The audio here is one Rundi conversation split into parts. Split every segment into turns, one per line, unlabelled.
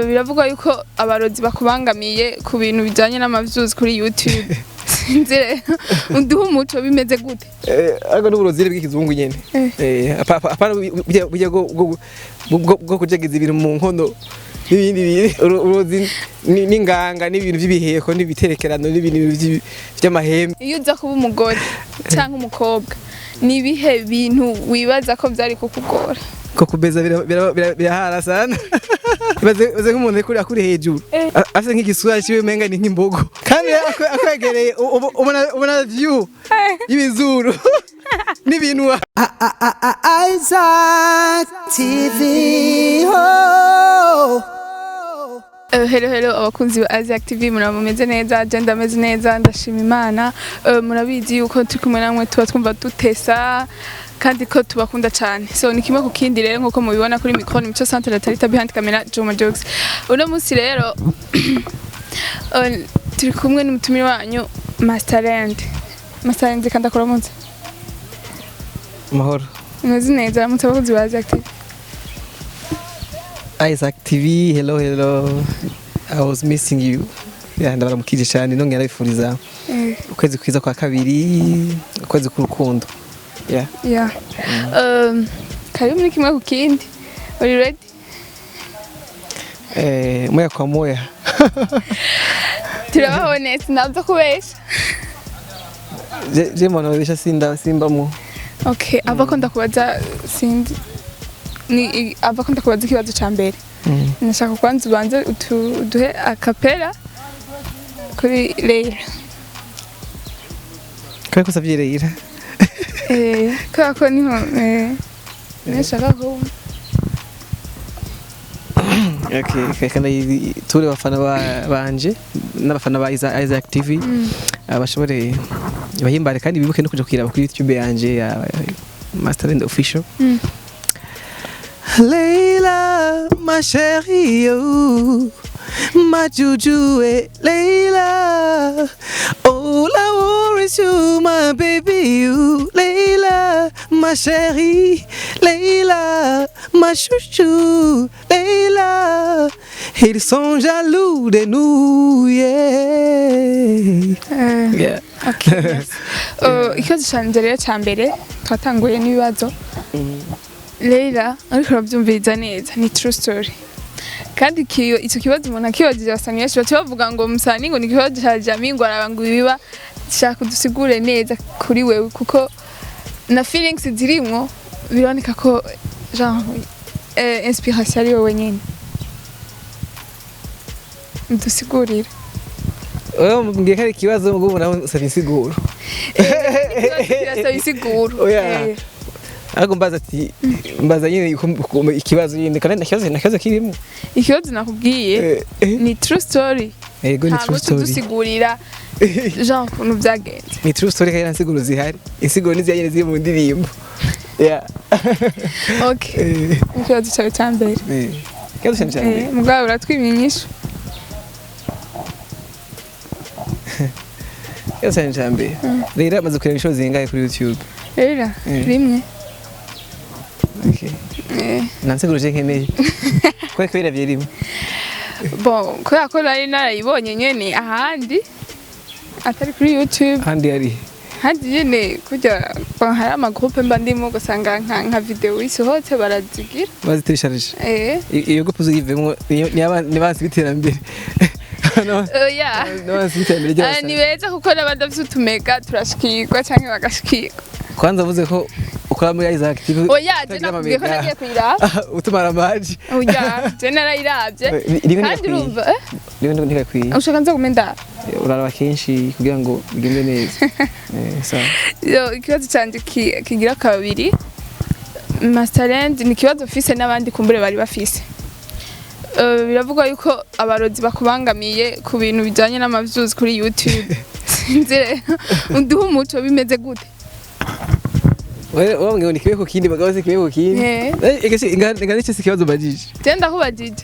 Biravuga yuko abarozi bakubangamiye ku bintu bijanye n'amavyuzi kuri YouTube. Sinzire unduha umuco bimeze gute?
Ariko n'uburozi bw'ikizungu nyene. Apana bujya bwo kujegeza ibintu mu nkono n'ibindi biri urozi n'inganga n'ibintu by'ibiheko n'ibiterekerano n'ibintu by'amahembe.
Iyo uza kuba umugore canke umukobwa nibihe bintu wibaza ko vyari kukugora?
Ko kubeza birahara sana. Baze nk'umuntu kuri hejuru afite nk'igisura ciwe menga ni nk'imbogo kandi akwegereye ubona view y'ibizuru n'ibintu Isaac TV.
Hello abakunzi ba Isaac TV murameze neza agenda ameze neza ndashima Imana murabizi yuko turi kumwe namwe tuba twumva dutesa kandi ko tubakunda cyane so ni kimwe ku kindi rero nkuko mubibona kuri micro ni Mico Centre Tarita behind camera Joma Jokes uno munsi rero turi kumwe n'umutumire wanyu Masterland kandi akora munsi
mahoro
meze neza mutabakunzi ba Isaac TV.
Isaac TV, hello. I was missing you. Ndabaramukije cyane nongera bifuriza ukwezi kwiza kwa kabiri, ukwezi k'urukundo.
Karibu muri kimwe ku kindi. Are you ready?
Moya kwa moya.
Turabaho neza nabyo kubesha.
Je mwana wabesha simbamo.
Okay, abakunda kubaza sindi ni abakunda kubaza ikibazo ca mbere. Nashaka kwanza ubanze uduhe akapera kuri Leila.
Kare kusavye Leila.
Kako niho nashaka ko
Okay, kandi turi bafana banje n'abafana ba Isaac TV abashobore bahimbare kandi bibuke no kuja kwiraba kuri YouTube yanje ya Masterland Official. Leila, ma chérie, oh, ma joujou, Leila. Oh, la war is you, my baby, you, Leila, ma chérie, Leila, ma chouchou, Leila. Ils sont jaloux de nous, yeah.
Okay. Ikibazo canje rero ca mbere twatanguye n'ibibazo. Leila ariko urabyumviriza neza ni true story kandi icyo kibazo umuntu akibagije basanga yeshi bavuga ngo musani ngo ni kibazo cya Jamie ngo arabangu biba shaka kudusigure neza kuri wewe kuko na feelings zirimo bironeka ko genre inspiration ari wewe nyine dusigurira
mbwiye kari kibazo ngo nawe usaba insiguro
insiguro
Ariko mbaza nyine ikibazo nyine kandi nakibazo kirimo.
Ikibazo nakubwiye ni true story.
Yego ni true story.
Dusigurira genre kuntu byagenze.
Ni true story kandi insiguro zihari. Insiguro nizi yanyene ziri mu ndirimbo. Yeah.
Okay. Ikibazo cyawe cyambere.
Ikibazo cyambere.
Mugabo uratwiminyisha.
Ikibazo cyambere. Rero amaze kureba show zingahe kuri YouTube.
Rero rimwe.
Okay. Nansiguro je nkeneye. Kwa kwira byirimo.
Bon, ko nari narayibonye nyene ahandi atari kuri YouTube.
Handi
nyene kujya hari amagroupe mba ndimo gusanga nka video isohotse barazigira.
Bazitirisharije. Iyo groupe uzivemo ni basi biterambere.
Ni beza kuko n'abadafite utumega turashikirwa canke bagashikirwa.
Kwanza vuze ko ukora muri Isaac TV.
Je nakubwiye ko nagiye kuyiraba.
Utumara amaji.
Je narayiravye. Kandi urumva
Niwe ntikakwiye.
Ushaka nza kumenda.
Uraraba kenshi kugira ngo bigende neza.
Ikibazo canje kigira kabiri. Masterland ni kibazo fise n'abandi kumbure bari bafise. Biravuga yuko abarozi bakubangamiye ku bintu bijanye n'amavyuzi kuri YouTube. Sinzire unduha umuco bimeze gute?
Wewe ni kiwe ku kindi bagabo se kiwe ku kindi. Egese ingana cyo kibazo bagije.
Tenda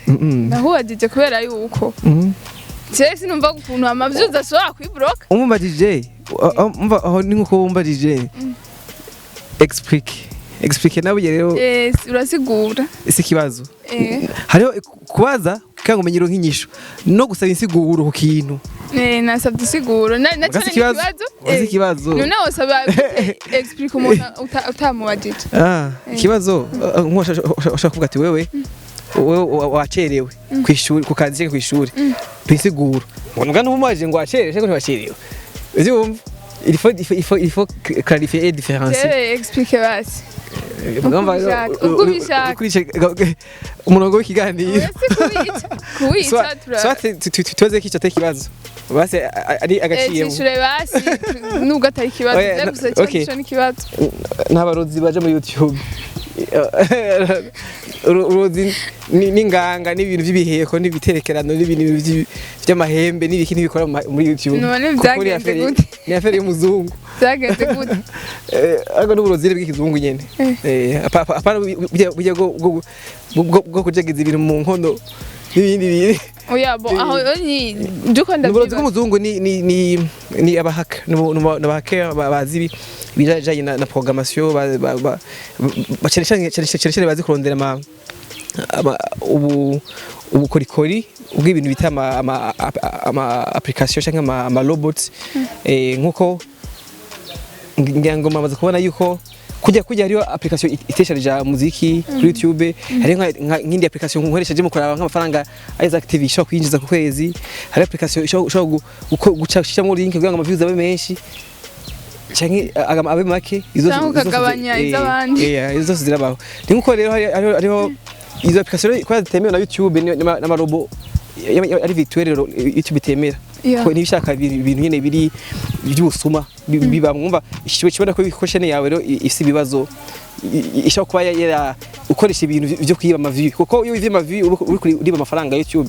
ndahubagije kubera yuko. Je sinumva ukuntu amavyuzi ashobora kwibroka.
Umubagije. Umva aho ni nkuko wumbagije. Explique nawe rero.
Urasigura.
Isi kibazo. Hariho kubaza kandi umenyero nk'inyisho no gusaba insiguro ku kintu
nasabye isiguro
Ugasa ikibazo
none wasaba explique umuntu utamubajije
ikibazo ushaka kuvuga ati wewe wacerewe kwishuri ku kazi kwishuri insiguro ngo n'umumaje ngo wacerewe cyangwa ntiwacerewe uzi il faut clarifier et différencier
explique basi
umurongo w'ikiganiro tubaze ko icyo atari ikibazo basi ari agaciyemo
tishure basi nubwo atari ikibazo gusa n'ikibazo
n'abarozi baje muri YouTube uruzi n'inganga n'ibintu by'ibiheko n'ibiterekerano n'ibintu by'amahembe n'ibiki n'ibikora muri YouTube
none byagenze gute
ni affaire y'umuzungu
byagenze gute
ariko n'uburozi bw'ikizungu nyene apana bijya bwo kujegeza ibintu mu nkono n'ibindi biri
oya bo aho ni dukunda
n'uburozi bw'umuzungu ni abahaka n'abahaka bazi bijanye na programmation cyane bazi kurondera ubukorikori ubw'ibintu bita ama application cyangwa ama robots nkuko ngira ngo mamaze kubona yuko kujya hariyo application itesharija muziki kuri YouTube hari nk'indi application nkoresha je mu kuraba nk'amafaranga Isaac TV ishobora kwinjiza ku kwezi hari application ishobora gucashira mu link kugira ngo ama-views abe menshi canke abe make
izo kagabanya izabandi
izo zirabaho ni nkuko rero hariho izo application kwa zitemewe na YouTube n'amarobo ari virtuel YouTube itemera ko nibishaka ibintu nyene biri by'ubusuma biba mwumva kibona ko bikoshene yawe rero isi bibazo ishaka kuba yera ukoresha ibintu byo kwiba amavi kuko iyo ivye amavi uri amafaranga YouTube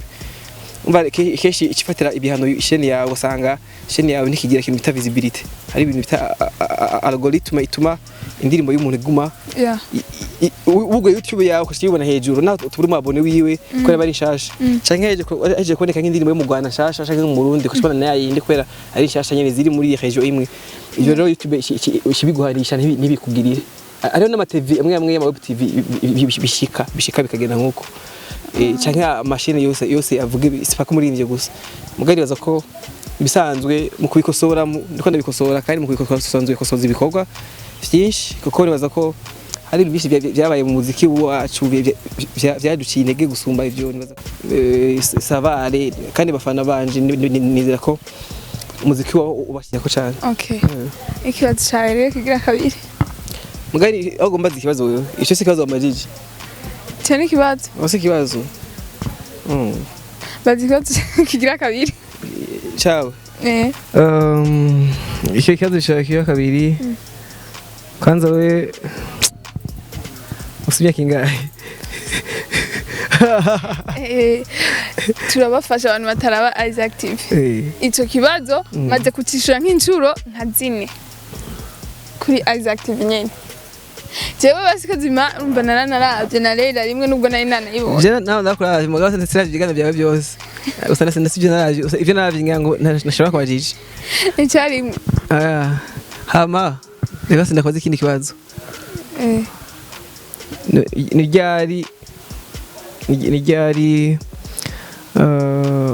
umva keshi ikifatira ibihano ishene yawe usanga ishene yawe nikigira ikintu bita visibility hari ibintu bita algorithm ituma indirimbo y'umuntu iguma ubwo YouTube yawe ukashibona hejuru na turi mu abone wiwe ko bari shasha canke aje kuboneka nk'indirimbo yo mu Rwanda shasha canke mu Burundi ukashibona nayo yindi kwera ari shasha nyene ziri muri region imwe ivyo rero YouTube ishibiguhanisha ntibikugirire ariyo n'ama TV amwe ya web TV bishika bikagenda nkuko canke amashine yose avuga isipaka muri ivyo gusa mugari baza ko bisanzwe mu kubikosora ndiko ndabikosora kandi mu kubikosoza kosoza ibikorwa byinshi kuko baza ko hari ibintu byabaye mu muziki wacu byaduciye intege gusumba ivyo nibaza savare kandi bafana banje nizera ko umuziki wa ubashyira ko cyane
okay ikibazo cyane kigira kabiri
mugari aho gomba ikibazo wewe ico si kibazo amajiji
cyane kibazo
wase kibazo
bazi kibazo kigira kabiri
ciao icyo kibazo kigira kabiri kwanza we usibye kingahe
turabafasha abantu bataraba Isaac TV ico kibazo maze kucishura nk'incuro nka zine kuri Isaac TV nyene jewe basikazima umva nararavye na Leila rimwe nubwo nari nanayibona
je naho ndakora mugabo sinasira bigana byawe byose usana sinasivye naravye ivyo naravye ngango nashobora kwajije
icyari
hama reka sindakoze ikindi kibazo ni ryari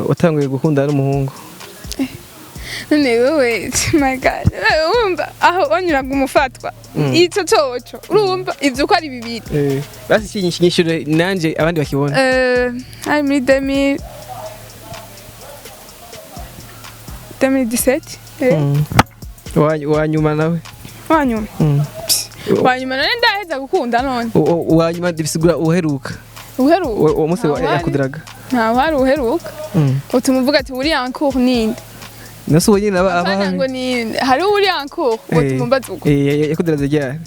watanguye gukundana n'umuhungu
none wewe my god urumva aho wanyuraga umufatwa ico coco urumva ivyo ko ari bibiri
basi kinyishure nanje abandi bakibona
ari muri 2017
wanyuma nawe
wanyuma none ndaheza gukunda none
wanyuma bisigura uheruka uwo munsi yakudiraga
nta wari uheruka utumuvuga ati uri encore ninde
naso wenyine
abana ngo ni hari uri encore utumumbaza uko
yakudiraze ryari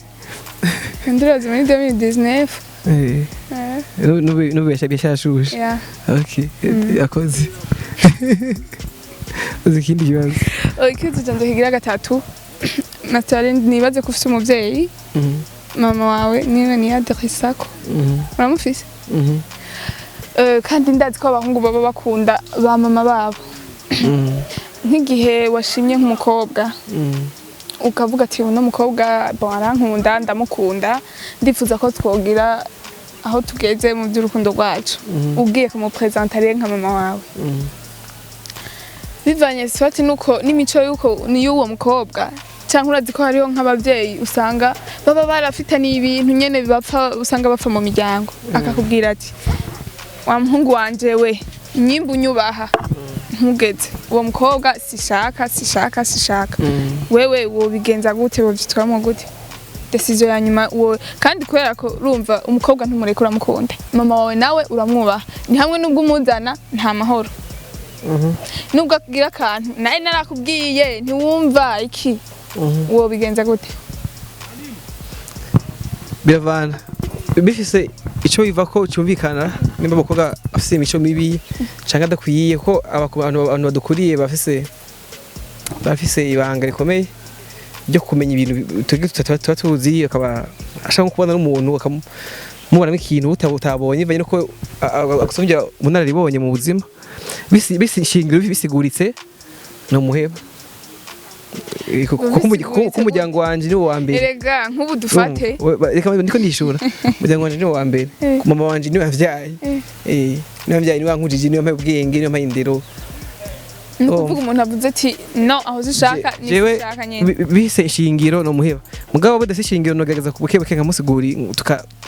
ndiraze muri 2019
nubu yashashuje okay yakoze uzikindi kibazo
ikibazo cyanze kigira gatatu natale nibaze ko ufite umuvyeyi mama wawe niwe ni adressako uramufise kandi ndazi ko abahungu baba bakunda ba mama babo nk'igihe washimye nk'umukobwa ukavuga ati uno mukobwa arankunda ndamukunda ndifuza ko twogira aho tugeze mu by'urukundo rwacu ugiye kumupresenta rero nka mama wawe bivanye swati nuko n'imico yuko y'uwo mukobwa cyangwa urazi ko hariho nk'abavyeyi usanga baba barafitaniye ibintu nyene bapfa usanga bapfa mu miryango akakubwira ati wa muhungu wanje we nyimba unyubaha ntugeze uwo mukobwa sishaka wewe wobigenza gute wovyitwamo gute decision ya nyuma uwo kandi kubera ko urumva umukobwa ntumurekura mukunda mama wawe nawe uramwubaha ni hamwe n'ubwo umuzana nta mahoro nubwo akubwira akantu naye narakubwiye ntiwumva iki uwo bigenza gute
biravana bifise ico biva ko cyumvikana nimba abakobwa afise imico mibi canke adakwiye ko abantu badukuriye bafise ibanga rikomeye ryo kumenya ibintu tuba tuzi akaba ashaka kubona n'umuntu akamubonamo ikintu utabonye bivanye nuko agusomvya bunararibonye mu buzima bisishingiro bisiguritse no muheba kuko umuryango wanje ni wa mbere
erega nk'ubu dufate
reka ndiko ndishura umuryango wanje ni wa mbere mama wanje ni wavyaye ni wankujije ni wampaye ubwenge ni wampaye indero
nukuvuga umuntu avuze ati no aho zishaka ni zishaka nyene
bise ishingiro no muheba mugabo bode ishingiro no gageza kubukebeke nkamusiguri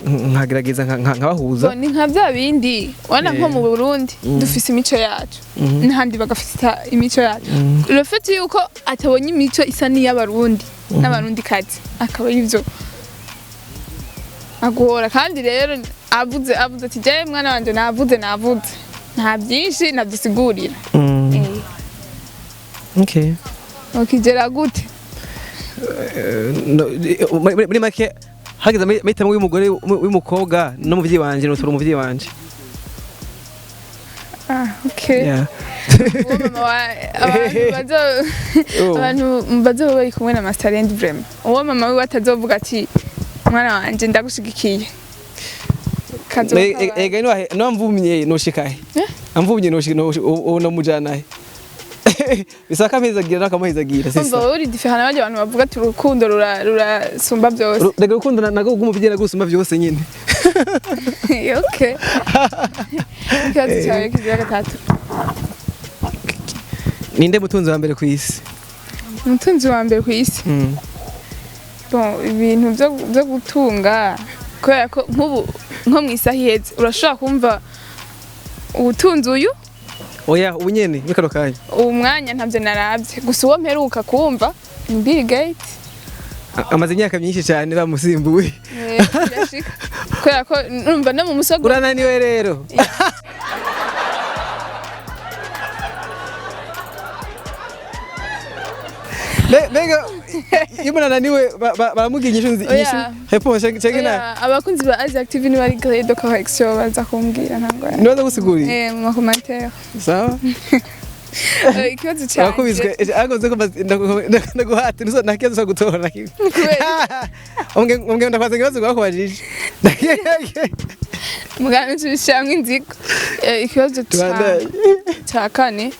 nkagerageza nkabahuza
ni nka bya bindi wana nko mu Burundi dufise imico yacu n'ahandi bagafita imico yacu le fait yuko atabonye imico isa ni y'abarundi n'abarundi kazi akaba yivyo agora kandi rero avuze ati je mwana wanje navuze nta byinshi nabyisigurira
okay
okigera gute
muri make hageze mahitamo y'umugore w'umukobwa no muvyi wanje no turi umuvyi wanje
okay abantu bazo bari kumwe na Master End vraiment uwo mama we atazovuga ati mwana wanje ndagushigikiye
ega no mvumye no shikahe amvumye no mujana bisaka mpezagira nakamuhezagira
sisa umva uri different n'abandi abantu bavuga ati urukundo rurasumba byose
rega urukundo nago gumuvye gusumba byose nyine
okay kazi cyawe kigira gatatu
ninde mutunzi wa mbere ku isi
mutunzi wa mbere ku isi bon ibintu byo gutunga kubera ko nko mwisahiyeze urashobora kumva ubutunzi uyu
oya ubunyene mikaro kanya
umwanya ntabyo narabye gusa uwo mperuka kumva ni Bill Gates
amaze imyaka myinshi cyane bamusimbuye
birashika kubera ko numva no mu musogo
urananiwe rero Mega yumunananiwe baramuginyisha inyishu hepo cyangena
abakunzi ba Asia Active ni bari grade de correction baza kumbwira ntango
nibaza gusigurira
mu commentaire
sawa
ikibazo cyane
akubizwe agoze ko ndaguhata nizo nakizo so gutora umwe ndakwaza ngibazo gwakubajije
mugana cyishamwe inzigo ikibazo cya kane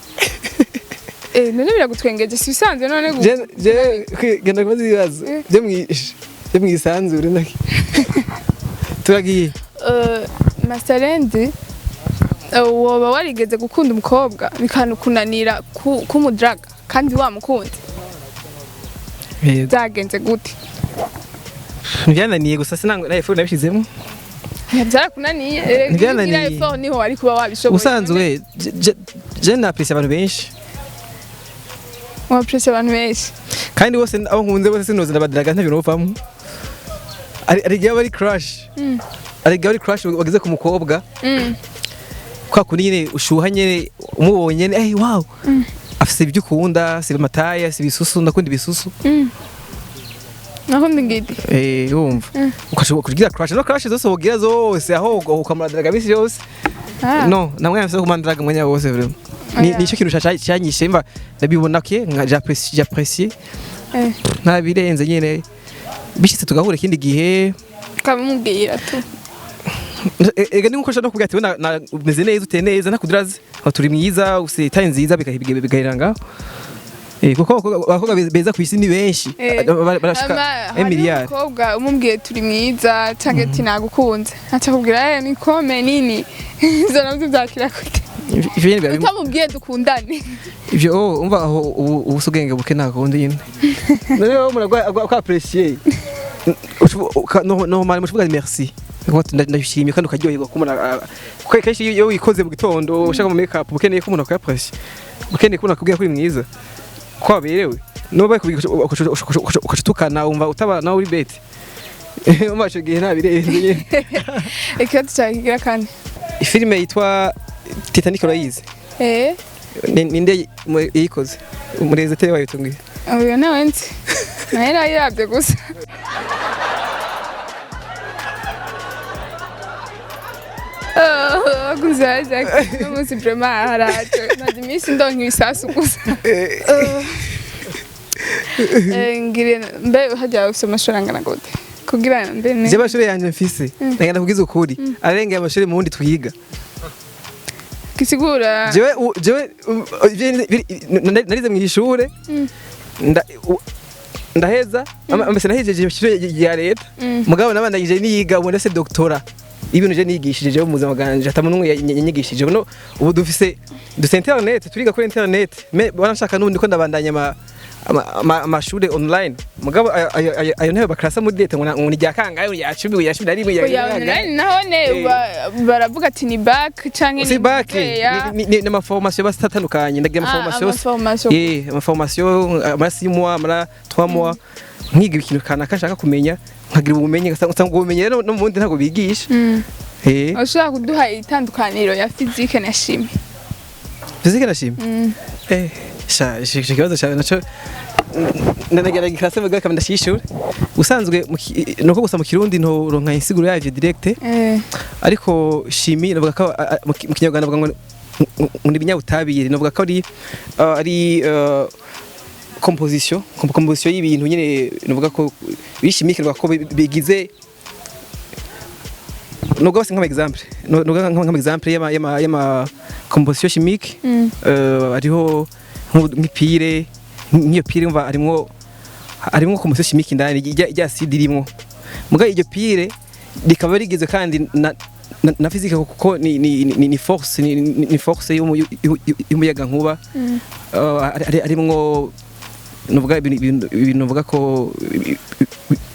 none biragutwengeje si bisanzwe none
je genda kubaza ibibazo je mwisanzure naki turagiye
Master End woba warigeze gukunda umukobwa bikanukunanira kumudraga kandi wamukunze byagenze gute
byananiye gusa sinango na effort nabishizemo
byarakunaniye
byananiye
effort niho wari kuba wabishoboye
usanzwe je napresse abantu benshi
wapresse abantu benshi
kandi bose abo nkunze bose sinoze ndabadiraga ntabiro bavamo ari gihe bari crush bageze ku mukobwa kwa kundi nyine ushuha nyine umubonye eh wow afise ibyo ukunda sibe mataya sibe isusu ndakunda ibisusu
naho ndingidi
yumva ukashobora kugira crush zose wogira zose aho ukamuradiraga bisi yose no namwe yafise kumandiraga mwanya wose vraiment nico kintu cyanyishe mva ndabibona ke j'apprécie nta birenze nyine bishitse tugahura ikindi gihe
kamubwira tu
ega ni nkuko no kugira ati na umeze neza uteye neza nakudiraze turi mwiza usitaye nziza bigahiranga kuko abakobwa beza ku isi ni benshi barashika miliyari.
Umukobwa umubwiye turi mwiza canke ati nagukunze aca kubwira ni kome nini izo navyo byakira gute utamubwiye dukundane
ivyo umva aho ubusugenge buke ntakundi nyine noneho muragwa ko appreciate no mali mushuvuga merci ndashimye kandi ukaryoherwa kumuna kenshi iyo wikoze mu gitondo ushaka mu makeup ukeneye ko umuntu akayapressye ukeneye ko nakubwira kuri mwiza ko waberewe nobaye ukacutukana umva utaba nawe uri bete umacho gihe nabirenze
ikibazo cyakigira kandi
filime yitwa Titanic urayizi ninde yayikoze umureze tele wayo tungiye
uyu nawe nzi nahera yabye gusa guzaje umunsi vraiment haraje nadimisi ndonka ibisasu gusa ngire mbe hajya ufite amashuri angana gute kugira mbe ne
je amashuri yanje mfise nagenda kugiza ukuri arengeye amashuri mu wundi twiga
kisigura
jewe narize mu ishure ndaheza amese nahejeje ishure ya leta mugabo nabandagije niyiga ubu ndase doctora ibintu je nigishije mu buzima bwanje atamuntu yanyigishije no ubu dufise internet turiga kuri internet me banashaka nundi ko ndabandanya amashure online mugabo ayo nayo bakrasa muri date ngo ni ryakangaye yacubiwe yashubira ari
nahone baravuga ati ni back canke
ni back ni ama formation bastatandukanye ndagira ama formation amasi mois mara 3 mois nkiga ikintu kana kashaka kumenya nkagira ubumenyi gasanga ubumenyi rero no mundi ntago bigisha
ushaka kuduha itandukaniro ya physique na chimie
ikibazo cyawe naco ndanagira classe baga kama ndashishura usanzwe nuko gusa mu kirundi nto ronka insiguro yaje direct ariko chimie navuga ko mu kinyarwanda bavuga ngo ni binyabutabire navuga ko ari composition y'ibintu nyene navuga ko bishimike ko bigize nuko base nk'ama exemple y'ama composition chimique ariho nk'ipire nk'iyo pire umva harimo composition chimique indani rya acide irimo muga iryo pire rikaba rigizwe kandi na physique kuko ni force y'umuyaga nkuba harimo nuvuga ibintu nuvuga ko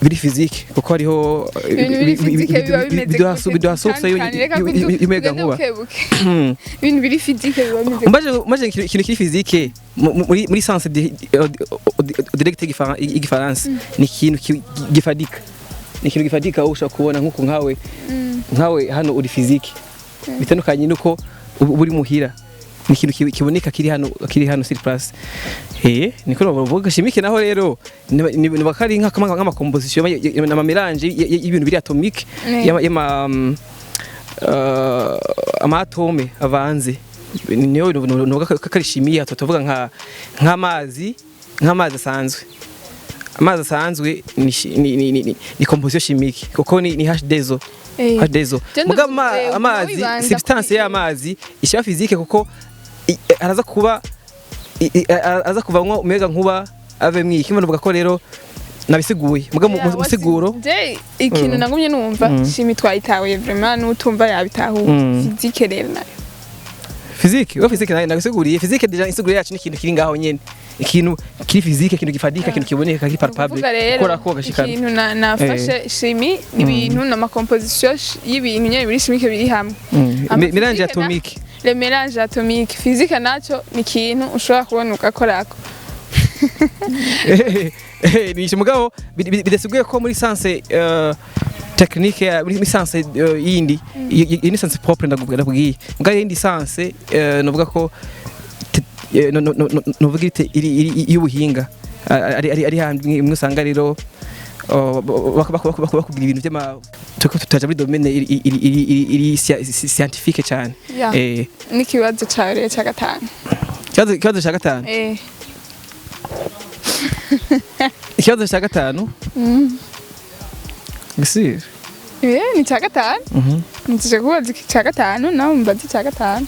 biri physique kuko hariho biduha source y'umuyaga nkuba
ibintu biri physique biba bimeze
maje ikintu kiri physique muri sens direct igifaransa ni ikintu gifadika ushaka kubona nkuko nkawe hano uri physique bitandukanye nuko buri muhira ni ikintu kiboneka kiri hano sur place niko bavuga chimique naho rero ni bakari nk'ama composition n'ama mélange y'ibintu biri atomique ama atome avanze niyo nuvuga ko kari chimie tuvuga nk'amazi asanzwe amazi asanzwe ni composition chimique kuko ni H2SO mugabo amazi substance y'amazi ishyira physique kuko araza kuvamwo umuyaga nkuba ave mwiki mvuga ko rero nabisiguye mugabo musiguro
ikintu nagumye numva shimi twayitawe vraiment nutumva yabitaho physique rero nayo
physique nayo nabisiguriye physique deja insiguro yacu ni ikintu kiri ngaho nyene ikintu kiri physique ikintu gifadika ikintu kiboneka kiri palpable kora ko gashikana
ikintu nafashe chimie n'ibintu na composition y'ibintu nyene biri chimique biri hamwe
mélange atomique
le mélange atomique physique naco ni ikintu ushobora kubona ugakorako
ni mugabo bidasiguye ko muri sens technique muri sens yindi ni sens propre ndakubwiye mugabo yindi sens novuga ko novuga iri y'ubuhinga ari hamwe musanga rero bakubwira ibintu by'ama tutaje muri domaine iri scientifique cyane
n'ikibazo cyawe cya gatanu
ikibazo cya gatanu ikibazo cya gatanu gisir
ni cya gatanu nitije kubaza cya gatanu nawe mbaze cya gatanu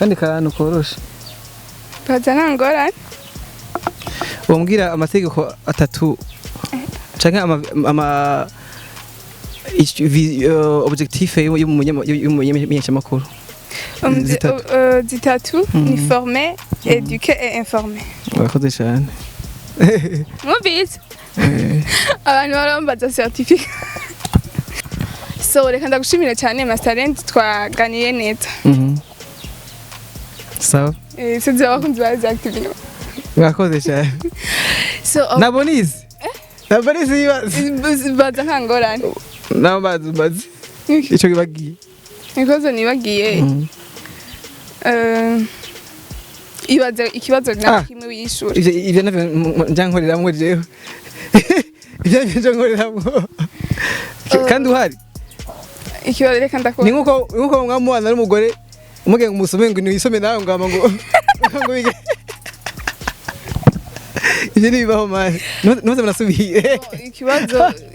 kandi kantu koroshe
baza nta ngorane
wambwira amategeko atatu canke ama objectif y'umumenyeshamakuru
zitatu ni former éduquer et informer
urakoze cyane
mubizi abantu barambaza certificat so reka ndagushimira cyane Masterland twaganiye neza
sawa
sinzi abakunzi ba Active
urakoze cyane
so
nabonize
baza nta ngorane
naho bazi icyo kibagiye
ikoze nibagiye ibaze ikibazo na kimwe w'ishuri
ivyo navyo njankoreramwe jewe ivyo nkoreramwe kandi uhari
ikibazo reka ndakora
ni nkuko mwamwana ari umugore umugenga umusome ngo nisome nawe ngamba ngo bige ivyo nibibaho manje nuze munasubiye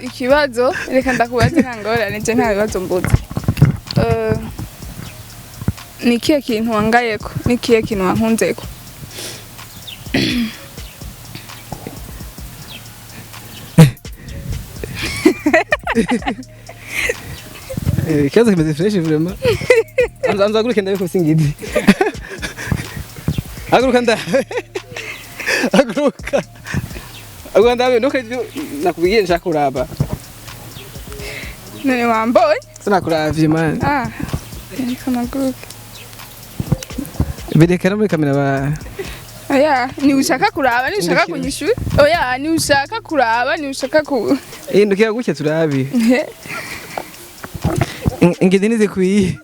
ikibazo reka ndakubaza ntangorane je nta bibazo mbuze ni kiye kintu wangayeko ni kiye kintu wankunzeko
kibazo kimeze fresh vraiment anza guruka ndabe ko singidi aguruka ndabe nuko nakubiye nshaka kuraba
none wamboye
sinakuravye man
niko naguruka
berekana muri kamera ba
oya ni ushaka kuraba ni ushaka kunyishura oya ni ushaka kuraba ni ushaka ku
ndukiya gutya turabi ingezi nizikwiye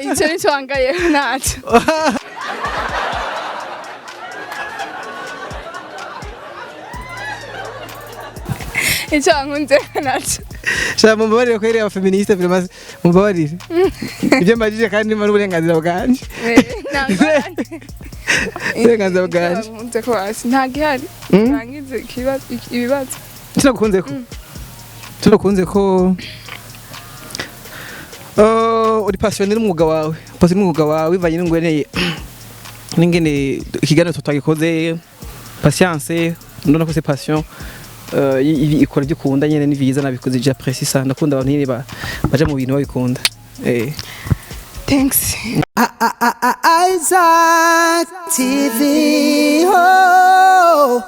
icyo ni cyo wangaye naco icyo wankunze naco
sha mumbabarire ko iri abafeministe vraiment mumbabarire ibyo mbajije kandi ni uburenganzira bwanje uburenganzira bwanje
nkunze ko hasi nta gihari nangize ibibazo
tunakunze ko uri passionné n'umwuga wawe bivanye n'ingene ikiganiro tutagikoze patience ndona ko c'est passion ikora ibyo ukunda nyene ni vyiza nabikoze je apprécie ça ndakunda abantu nyene baje mu bintu babikunda
thanks
Isaac TV. Oh.